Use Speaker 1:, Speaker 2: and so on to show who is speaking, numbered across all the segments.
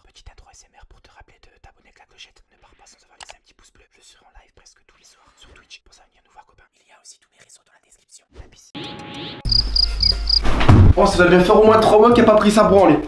Speaker 1: petite intro SMR pour te rappeler de t'abonner avec la clochette. Ne pars pas sans avoir laissé un petit pouce bleu. Je serai en live presque tous les soirs sur Twitch. Pour ça, venir nous voir, copain. Il y a aussi tous mes réseaux dans la description. La piscine.
Speaker 2: Oh, ça va bien faire au moins 3 mois qu'il n'a pas pris sa branlée.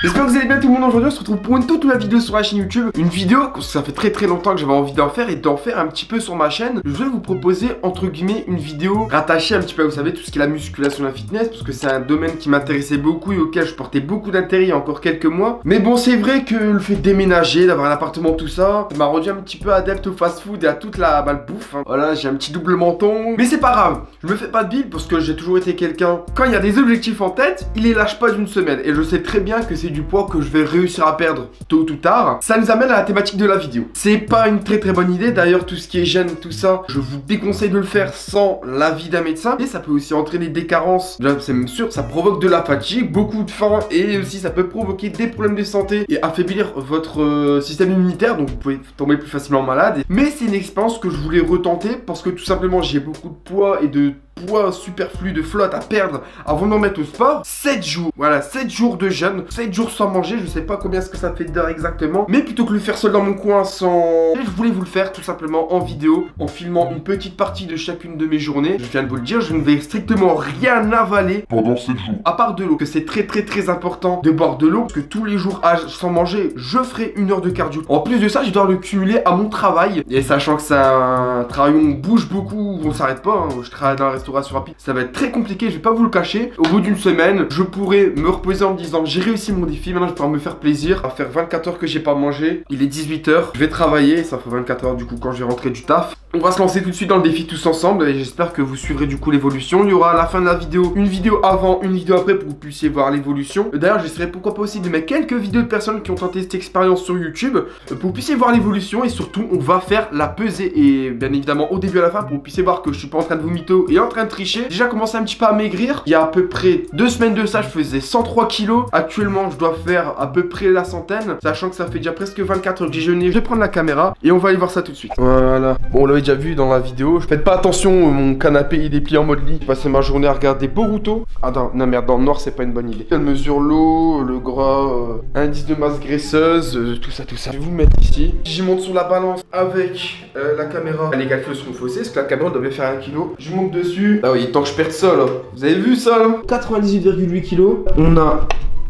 Speaker 2: J'espère que vous allez bien tout le monde. Aujourd'hui on se retrouve pour une toute nouvelle vidéo sur la chaîne YouTube. Une vidéo, parce que ça fait très longtemps que j'avais envie d'en faire et d'en faire un petit peu sur ma chaîne. Je vais vous proposer entre guillemets une vidéo rattachée un petit peu à, vous savez, tout ce qui est la musculation et la fitness, parce que c'est un domaine qui m'intéressait beaucoup et auquel je portais beaucoup d'intérêt il y a encore quelques mois. Mais bon, c'est vrai que le fait de déménager, d'avoir un appartement, tout ça, ça m'a rendu un petit peu adepte au fast food et à toute la bouffe, hein. Voilà, j'ai un petit double menton. Mais c'est pas grave, je me fais pas de bile parce que j'ai toujours été quelqu'un, quand il y a des objectifs en tête, il les lâche pas d'une semaine. Et je sais très bien que c'est du poids que je vais réussir à perdre tôt ou tard. Ça nous amène à la thématique de la vidéo. C'est pas une très bonne idée. D'ailleurs, tout ce qui est gêne, tout ça, je vous déconseille de le faire sans l'avis d'un médecin. Et ça peut aussi entraîner des carences. Là, c'est même sûr, ça provoque de la fatigue, beaucoup de faim. Et aussi, ça peut provoquer des problèmes de santé et affaiblir votre système immunitaire. Donc, vous pouvez tomber plus facilement malade. Mais c'est une expérience que je voulais retenter parce que tout simplement, j'ai beaucoup de poids et de poids superflu de flotte à perdre avant de m'en mettre au sport. 7 jours, voilà, 7 jours de jeûne, 7 jours sans manger, je sais pas combien est-ce que ça fait d'heures exactement, mais plutôt que de le faire seul dans mon coin sans... je voulais vous le faire tout simplement en vidéo, en filmant une petite partie de chacune de mes journées. Je viens de vous le dire, je ne vais strictement rien avaler pendant 7 jours, à part de l'eau, que c'est très important de boire de l'eau, parce que tous les jours sans manger, je ferai 1 heure de cardio. En plus de ça, je dois le cumuler à mon travail, et sachant que c'est un travail où on bouge beaucoup, où on s'arrête pas, hein. Je travaille dans la restauration rapide, ça va être très compliqué, je vais pas vous le cacher. Au bout d'une semaine, je pourrais me reposer en me disant j'ai réussi mon défi, maintenant je vais pouvoir me faire plaisir. À faire 24 heures que j'ai pas mangé, il est 18 h, je vais travailler, ça fait 24 heures du coup quand je vais rentrer du taf. On va se lancer tout de suite dans le défi tous ensemble et j'espère que vous suivrez du coup l'évolution. Il y aura à la fin de la vidéo une vidéo avant, une vidéo après pour que vous puissiez voir l'évolution. D'ailleurs, j'essaierai pourquoi pas aussi de mettre quelques vidéos de personnes qui ont tenté cette expérience sur YouTube pour que vous puissiez voir l'évolution et surtout on va faire la pesée et bien évidemment au début à la fin pour que vous puissiez voir que je suis pas en train de vous mytho et en train de tricher. Déjà commencé un petit peu à maigrir. Il y a à peu près 2 semaines de ça, je faisais 103 kilos. Actuellement, je dois faire à peu près la centaine, sachant que ça fait déjà presque 24 heures que j'ai jeûné. Je vais prendre la caméra et on va aller voir ça tout de suite. Voilà. Bon, on l'avait déjà vu dans la vidéo. Faites pas attention, mon canapé il est plié en mode lit. J'ai passé ma journée à regarder Boruto. Ah non merde, dans le noir c'est pas une bonne idée. Elle mesure l'eau, le gras, indice de masse graisseuse, tout ça. Je vais vous mettre ici. J'y monte sur la balance avec la caméra. Les calculs seront faussés, parce que la caméra devait faire 1 kg. Je monte dessus. Ah oui, tant que je perds ça là. Vous avez vu ça là? 98,8 kg. On a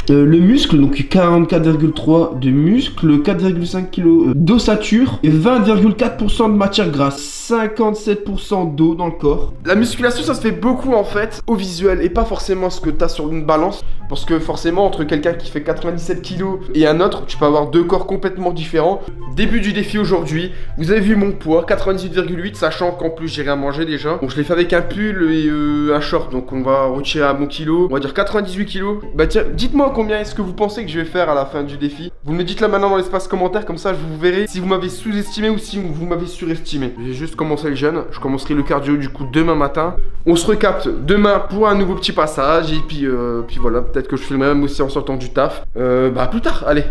Speaker 2: le muscle, donc 44,3 de muscle, 4,5 kg d'ossature et 20,4% de matière grasse. 57% d'eau dans le corps. La musculation, ça se fait beaucoup en fait au visuel et pas forcément ce que tu as sur une balance. Parce que forcément, entre quelqu'un qui fait 97 kg et un autre, tu peux avoir 2 corps complètement différents. Début du défi aujourd'hui, vous avez vu mon poids, 98,8, sachant qu'en plus j'ai rien mangé déjà. Donc je l'ai fait avec un pull et un short, donc on va retirer à mon kilo. On va dire 98 kg. Bah tiens, dites-moi combien est-ce que vous pensez que je vais faire à la fin du défi. Vous me dites là maintenant dans l'espace commentaire, comme ça je vous verrai si vous m'avez sous-estimé ou si vous m'avez surestimé. J'ai juste commencé le jeûne, je commencerai le cardio du coup demain matin. On se recapte demain pour un nouveau petit passage et puis voilà, peut-être que je filmerai même aussi en sortant du taf. Bah plus tard, allez.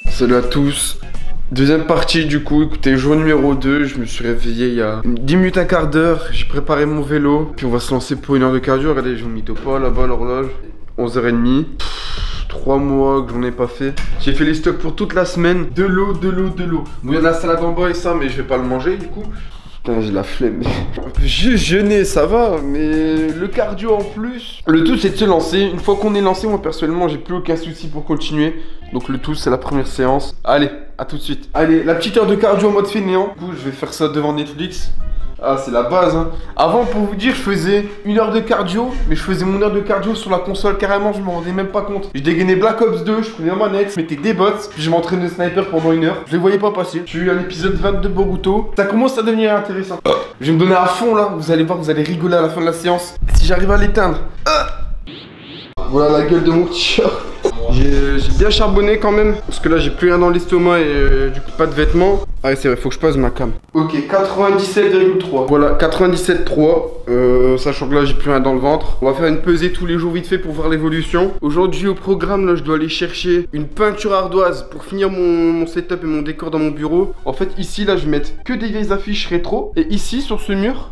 Speaker 2: Salut à tous. Deuxième partie du coup, écoutez, jour numéro 2, je me suis réveillé il y a 10 minutes, un quart d'heure, j'ai préparé mon vélo, puis on va se lancer pour 1 heure de cardio. Regardez, je vous mytho pas là-bas l'horloge, 11h30. 3 mois que j'en ai pas fait. J'ai fait les stocks pour toute la semaine. De l'eau. Bon, il y a de la salade en bas et ça, mais je vais pas le manger du coup. Putain, j'ai la flemme. Juste jeûner, ça va, mais le cardio en plus. Le tout, c'est de se lancer. Une fois qu'on est lancé, moi personnellement, j'ai plus aucun souci pour continuer. Donc le tout, c'est la première séance. Allez, à tout de suite. Allez, la petite heure de cardio en mode fainéant. Du coup, je vais faire ça devant Netflix. Ah, c'est la base, hein. Avant, pour vous dire, je faisais 1 heure de cardio, mais je faisais mon heure de cardio sur la console carrément, je me rendais même pas compte. Je dégainais Black Ops 2, je prenais ma manette, je mettais des bots, puis je m'entraînais de sniper pendant 1 heure. Je les voyais pas passer. J'ai eu un épisode 22 de Boruto. Ça commence à devenir intéressant. Je vais me donner à fond là, vous allez voir, vous allez rigoler à la fin de la séance. Si j'arrive à l'éteindre. Voilà la gueule de mon t-shirt. J'ai bien charbonné quand même, parce que là j'ai plus rien dans l'estomac et du coup pas de vêtements. Ah c'est vrai, faut que je pose ma cam. Ok, 97,3. Voilà, 97,3. Sachant que là j'ai plus rien dans le ventre. On va faire une pesée tous les jours vite fait pour voir l'évolution. Aujourd'hui au programme là je dois aller chercher une peinture ardoise pour finir mon setup et mon décor dans mon bureau. En fait ici là je vais mettre que des vieilles affiches rétro. Et ici sur ce mur,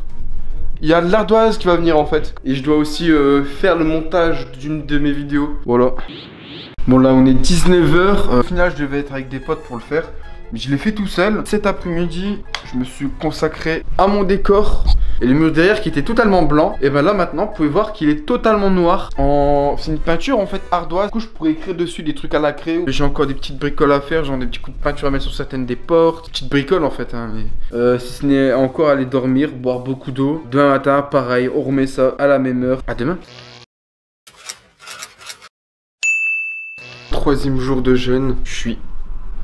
Speaker 2: Il y a de l'ardoise qui va venir en fait. Et je dois aussi faire le montage d'une de mes vidéos. Voilà. Bon là on est 19h. Au final je devais être avec des potes pour le faire. Mais je l'ai fait tout seul. Cet après-midi, je me suis consacré à mon décor. Et le mur derrière qui était totalement blanc. Et ben là maintenant, vous pouvez voir qu'il est totalement noir. C'est une peinture en fait ardoise. Du coup, je pourrais écrire dessus des trucs à la craie. J'ai encore des petites bricoles à faire. Genre des petits coups de peinture à mettre sur certaines des portes. Petites bricoles en fait. Hein, mais... si ce n'est encore aller dormir, boire beaucoup d'eau. Demain matin, pareil, on remet ça à la même heure. À demain. Troisième jour de jeûne. Je suis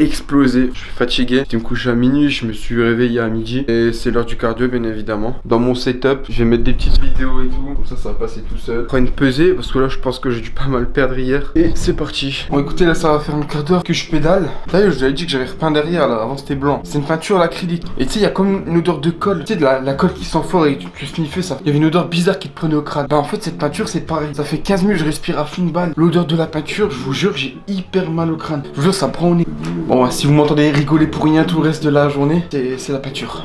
Speaker 2: explosé, je suis fatigué. Je me couche à minuit, je me suis réveillé à midi. Et c'est l'heure du cardio bien évidemment. Dans mon setup, je vais mettre des petites vidéos et tout. Comme ça va passer tout seul. Je prends une pesée parce que là je pense que j'ai dû pas mal perdre hier. Et c'est parti. Bon écoutez là ça va faire un quart d'heure que je pédale. D'ailleurs je vous avais dit que j'avais repeint derrière là, avant c'était blanc. C'est une peinture à l'acrylique. Et tu sais il y a comme une odeur de colle. Tu sais de la colle qui sent fort et tu sniffais ça. Il y avait une odeur bizarre qui te prenait au crâne. Bah en fait cette peinture c'est pareil. Ça fait 15 minutes je respire à fine balle. L'odeur de la peinture, je vous jure j'ai hyper mal au crâne. Je vous jure ça prend au nez. Bon, si vous m'entendez rigoler pour rien tout le reste de la journée, c'est la peinture.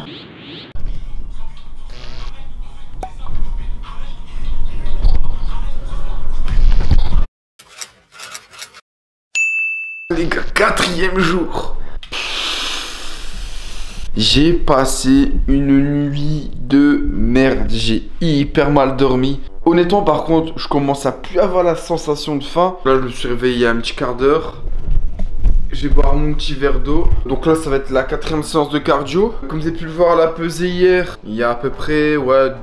Speaker 2: Les gars, 4e jour. J'ai passé une nuit de merde. J'ai hyper mal dormi. Honnêtement, par contre, je commence à plus avoir la sensation de faim. Là, je me suis réveillé il y a un petit quart d'heure. Je vais boire mon petit verre d'eau. Donc là ça va être la 4e séance de cardio. Comme vous avez pu le voir à la pesée hier, il y a à peu près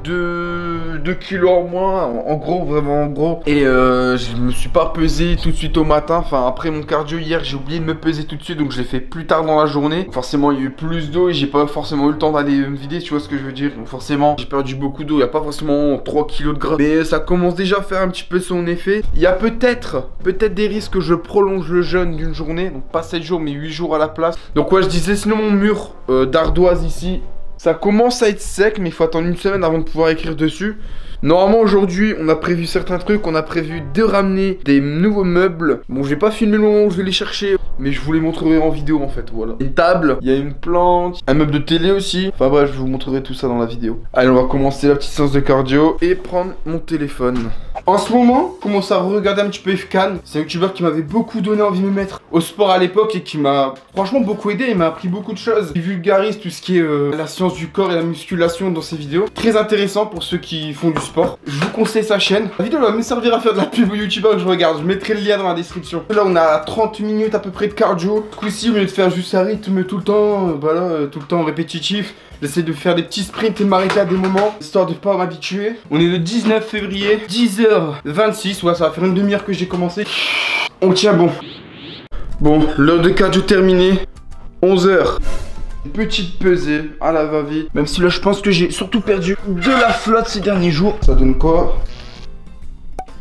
Speaker 2: 2 kilos en moins. En gros, vraiment en gros. Et je me suis pas pesé tout de suite au matin. Enfin après mon cardio hier, j'ai oublié de me peser tout de suite. Donc je l'ai fait plus tard dans la journée. Forcément il y a eu plus d'eau et j'ai pas forcément eu le temps d'aller me vider. Tu vois ce que je veux dire. Donc forcément j'ai perdu beaucoup d'eau. Il n'y a pas forcément 3 kilos de gras. Mais ça commence déjà à faire un petit peu son effet. Il y a peut-être des risques que je prolonge le jeûne d'une journée. Donc pas 7 jours mais 8 jours à la place. Donc ouais je disais sinon mon mur d'ardoise ici ça commence à être sec mais il faut attendre une semaine avant de pouvoir écrire dessus. Normalement aujourd'hui on a prévu certains trucs. On a prévu de ramener des nouveaux meubles. Bon je vais pas filmer le moment où je vais les chercher, mais je vous les montrerai en vidéo en fait. Voilà. Une table, il y a une plante, un meuble de télé aussi. Enfin bref je vous montrerai tout ça dans la vidéo. Allez on va commencer la petite séance de cardio et prendre mon téléphone. En ce moment, je commence à regarder un petit peu Fkan. C'est un youtubeur qui m'avait beaucoup donné envie de me mettre au sport à l'époque et qui m'a franchement beaucoup aidé. Il m'a appris beaucoup de choses. Il vulgarise tout ce qui est la science du corps et la musculation dans ses vidéos. Très intéressant pour ceux qui font du sport. Je vous conseille sa chaîne. La vidéo va me servir à faire de la pub au youtubeur que je regarde. Je mettrai le lien dans la description. Là on a 30 minutes à peu près de cardio. Ce coup-ci au lieu de faire juste un rythme tout le temps, tout le temps répétitif, j'essaie de faire des petits sprints et m'arrêter à des moments, histoire de pas m'habituer. On est le 19 février, 10h26, ouais, ça va faire une demi-heure que j'ai commencé. On tient bon. Bon, l'heure de cardio terminée, 11h. Petite pesée à la va-vite. Même si là, je pense que j'ai surtout perdu de la flotte ces derniers jours. Ça donne quoi ?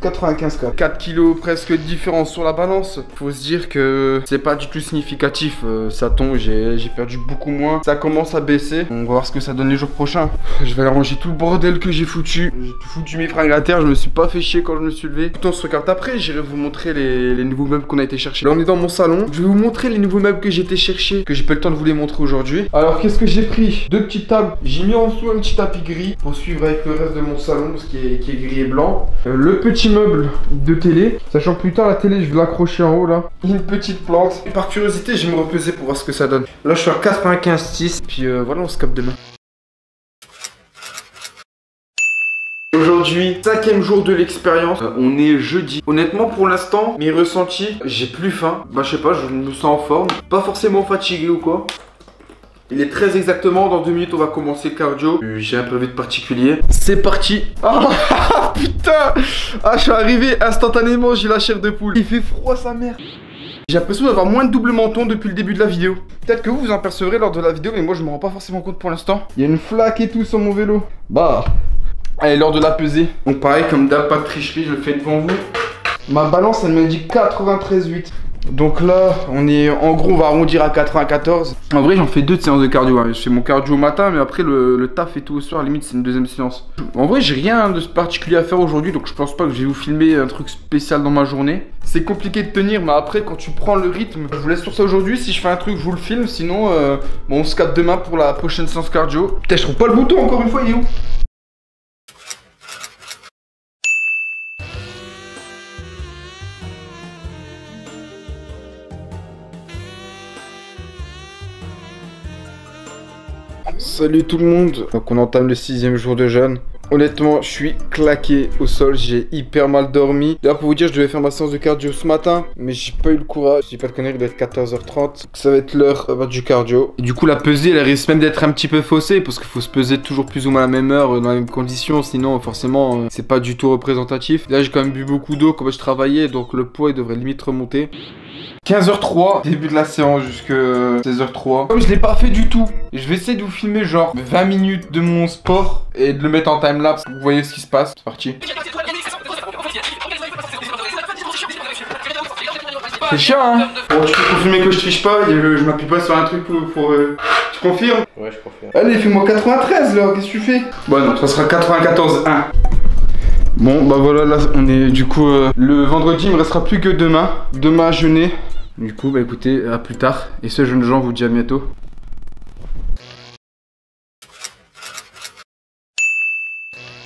Speaker 2: 95 k. 4 kilos presque de différence sur la balance. Faut se dire que c'est pas du tout significatif. Ça tombe, j'ai perdu beaucoup moins. Ça commence à baisser. On va voir ce que ça donne les jours prochains. Je vais aller ranger tout le bordel que j'ai foutu. J'ai tout foutu mes fringues à terre. Je me suis pas fait chier quand je me suis levé. On se regarde après. J'irai vous montrer les nouveaux meubles qu'on a été chercher. Là on est dans mon salon. Je vais vous montrer les nouveaux meubles que j'ai été chercher, que j'ai pas le temps de vous les montrer aujourd'hui. Alors qu'est-ce que j'ai pris? 2 petites tables. J'ai mis en dessous un petit tapis gris pour suivre avec le reste de mon salon, ce qui est gris et blanc. Le petit meuble de télé, sachant que plus tard la télé je vais l'accrocher en haut là. Une petite plante. Et par curiosité je vais me repeser pour voir ce que ça donne. Là je suis à 95,6. Puis voilà on se capte demain. Aujourd'hui, 5e jour de l'expérience, on est jeudi. Honnêtement pour l'instant, mes ressentis, j'ai plus faim. Bah je sais pas, je me sens en forme. Pas forcément fatigué ou quoi. Il est très exactement, dans 2 minutes on va commencer le cardio. J'ai un peu de particulier. C'est parti. Oh putain. Ah je suis arrivé instantanément, j'ai la chair de poule. Il fait froid sa mère. J'ai l'impression d'avoir moins de double menton depuis le début de la vidéo. Peut-être que vous vous en percevrez lors de la vidéo, mais moi je me rends pas forcément compte pour l'instant. Il y a une flaque et tout sur mon vélo. Bah. Allez, l'heure de la pesée. Donc pareil, comme d'hab, pas de tricherie, je le fais devant vous. Ma balance elle me dit 93,8. Donc là, on est en gros, on va arrondir à 94. En vrai, j'en fais 2 de séances de cardio. Hein. Je fais mon cardio au matin, mais après le taf et tout au soir, limite, c'est une 2e séance. En vrai, j'ai rien de particulier à faire aujourd'hui, donc je pense pas que je vais vous filmer un truc spécial dans ma journée. C'est compliqué de tenir, mais après, quand tu prends le rythme, je vous laisse sur ça aujourd'hui. Si je fais un truc, je vous le filme. Sinon, bon, on se capte demain pour la prochaine séance cardio. Putain, je trouve pas le bouton encore une fois, il est où? Salut tout le monde. Donc on entame le 6e jour de jeûne. Honnêtement, je suis claqué au sol, j'ai hyper mal dormi. D'ailleurs, pour vous dire, je devais faire ma séance de cardio ce matin, mais j'ai pas eu le courage. Je dis pas de conneries, il doit être 14h30. Donc ça va être l'heure du cardio. Et du coup, la pesée, elle risque même d'être un petit peu faussée, parce qu'il faut se peser toujours plus ou moins à la même heure, dans les mêmes conditions. Sinon, forcément, c'est pas du tout représentatif. Là, j'ai quand même bu beaucoup d'eau comme je travaillais, donc le poids, il devrait limite remonter. 15h03, début de la séance jusque 16h03. Comme je l'ai pas fait du tout, je vais essayer de vous filmer genre 20 minutes de mon sport et de le mettre en timelapse. Vous voyez ce qui se passe. C'est parti. C'est chiant, hein. Bon, tu peux confirmer que je triche pas, je m'appuie pas sur un truc pour tu confirmes?
Speaker 3: Ouais, je confirme.
Speaker 2: Allez, fais-moi 93 là, qu'est-ce que tu fais? Bon non, ça sera 94-1. Bon bah voilà, là on est du coup le vendredi, il me restera plus que demain. Demain à jeûner. Du coup bah écoutez, à plus tard. Et ce jeunes gens, vous dit à bientôt.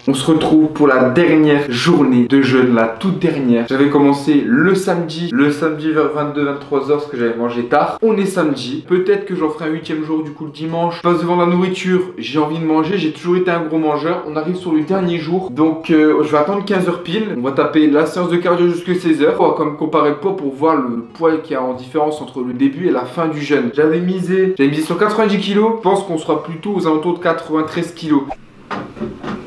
Speaker 2: On se retrouve pour la dernière journée de jeûne, la toute dernière. J'avais commencé le samedi vers 22-23h parce que j'avais mangé tard. On est samedi, peut-être que j'en ferai un 8e jour du coup le dimanche. Je passe devant la nourriture, j'ai envie de manger, j'ai toujours été un gros mangeur. On arrive sur le dernier jour, donc je vais attendre 15h pile. On va taper la séance de cardio jusqu'à 16h. On va quand même comparer le poids pour voir le poids qu'il y a en différence entre le début et la fin du jeûne. J'avais misé sur 90 kg, je pense qu'on sera plutôt aux alentours de 93 kg.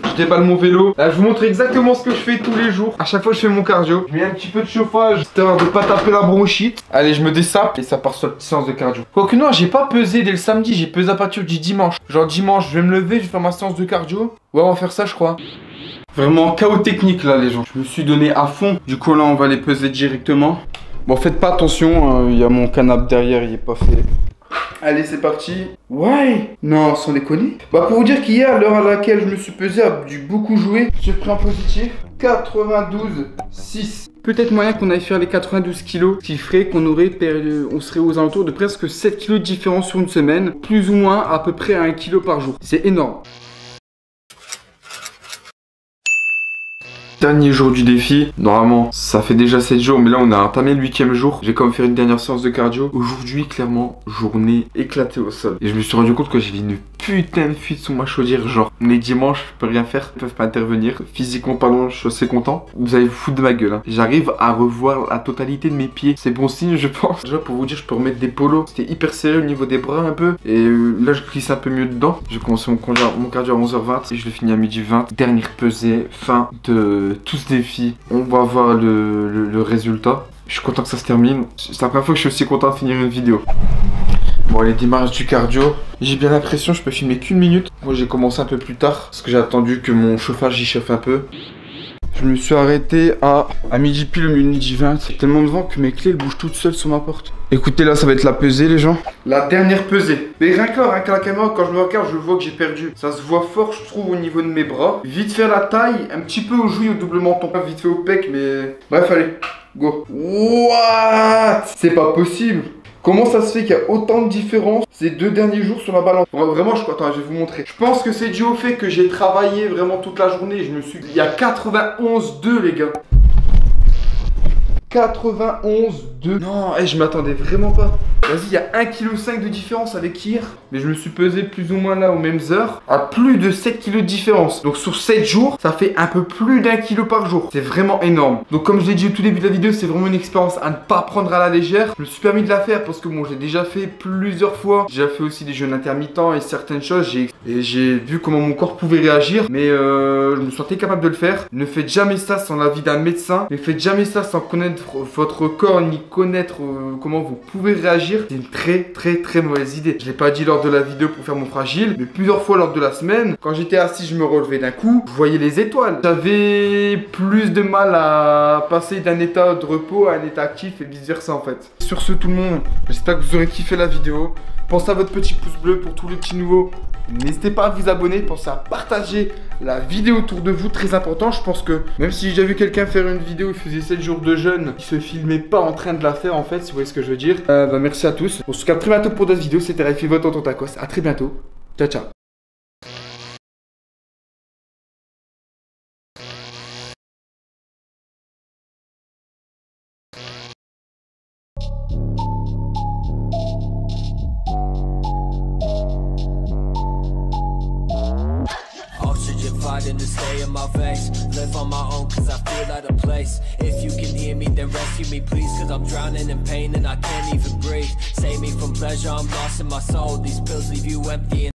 Speaker 2: Je déballe mon vélo. Là, je vous montre exactement ce que je fais tous les jours. À chaque fois, je fais mon cardio. Je mets un petit peu de chauffage, histoire de pas taper la bronchite. Allez, je me dessape et ça part sur la petite séance de cardio. Quoique non, j'ai pas pesé dès le samedi, j'ai pesé à partir du dimanche. Genre dimanche, je vais me lever, je vais faire ma séance de cardio. Ouais, on va faire ça, je crois. Vraiment chaos technique là, les gens. Je me suis donné à fond. Du coup, là, on va les peser directement. Bon, faites pas attention, il y a mon canapé derrière, il est pas fait. Allez, c'est parti. Ouais. Non, sans déconner. Bah, pour vous dire qu'hier, à l'heure à laquelle je me suis pesé, a dû beaucoup jouer. J'ai pris un positif. 92,6. Peut-être moyen qu'on aille faire les 92 kilos, ce qui ferait qu'on on serait aux alentours de presque 7 kilos de différence sur une semaine. Plus ou moins à peu près à 1 kilo par jour. C'est énorme. Dernier jour du défi, normalement ça fait déjà 7 jours mais là on a entamé le 8e jour. J'ai quand même fait une dernière séance de cardio. Aujourd'hui clairement journée éclatée au sol. Et je me suis rendu compte que j'avais une putain de fuite sous ma chaudière. Genre les dimanches je peux rien faire, ils peuvent pas intervenir. Physiquement parlant je suis assez content. Vous allez vous foutre de ma gueule hein. J'arrive à revoir la totalité de mes pieds. C'est bon signe je pense. Déjà pour vous dire je peux remettre des polos. C'était hyper serré au niveau des bras un peu. Et là je glisse un peu mieux dedans. J'ai commencé mon cardio à 11h20 et je le finis à 12h20. Dernière pesée, fin de tout ce défi. On va voir le résultat. Je suis content que ça se termine. C'est la première fois que je suis aussi content de finir une vidéo. Bon, les démarrages du cardio. J'ai bien l'impression que je peux filmer qu'une minute. Moi, j'ai commencé un peu plus tard parce que j'ai attendu que mon chauffage y chauffe un peu. Je me suis arrêté à midi pile, au midi 20. C'est tellement de vent que mes clés elles bougent toutes seules sur ma porte. Écoutez, là, ça va être la pesée, les gens. La dernière pesée. Mais rien que la caméra, quand je me regarde, je vois que j'ai perdu. Ça se voit fort, je trouve, au niveau de mes bras. Vite fait la taille, un petit peu au jouy, au double menton. Pas vite fait au pec, mais... Bref, allez, go. What? C'est pas possible. Comment ça se fait qu'il y a autant de différence ces 2 derniers jours sur la balance? Vraiment, attends, je vais vous montrer. Je pense que c'est dû au fait que j'ai travaillé vraiment toute la journée. Il y a 91,2 les gars. 91,2. Non, je m'attendais vraiment pas. Vas-y, il y a 1,5 kg de différence avec hier. Mais je me suis pesé plus ou moins là aux mêmes heures. À plus de 7 kg de différence. Donc sur 7 jours, ça fait un peu plus d'1 kilo par jour. C'est vraiment énorme. Donc comme je l'ai dit au tout début de la vidéo, c'est vraiment une expérience à ne pas prendre à la légère. Je me suis permis de la faire parce que bon, j'ai déjà fait plusieurs fois. J'ai déjà fait aussi des jeûnes intermittents et certaines choses. J'ai vu comment mon corps pouvait réagir. Mais je me sentais capable de le faire. Ne faites jamais ça sans l'avis d'un médecin. Ne faites jamais ça sans connaître votre corps ni connaître comment vous pouvez réagir. C'est une très mauvaise idée. Je l'ai pas dit lors de la vidéo pour faire mon fragile, mais plusieurs fois lors de la semaine, quand j'étais assis, je me relevais d'un coup, je voyais les étoiles. J'avais plus de mal à passer d'un état de repos à un état actif et vice versa en fait. Sur ce tout le monde, j'espère que vous aurez kiffé la vidéo. Pensez à votre petit pouce bleu pour tous les petits nouveaux. N'hésitez pas à vous abonner, pensez à partager la vidéo autour de vous, très important. Je pense que même si j'ai déjà vu quelqu'un faire une vidéo, il faisait 7 jours de jeûne, il se filmait pas en train de la faire en fait, si vous voyez ce que je veux dire. Merci à tous. On se capte très bientôt pour d'autres vidéos. C'était Rafi, votre tonton Tacos. À très bientôt. Ciao ciao.
Speaker 3: starting to stay in my veins. Live on my own cause I feel out of place. If you can hear me then rescue me please, cause I'm drowning in pain and I can't even breathe. Save me from pleasure, I'm lost in my soul. These pills leave you empty.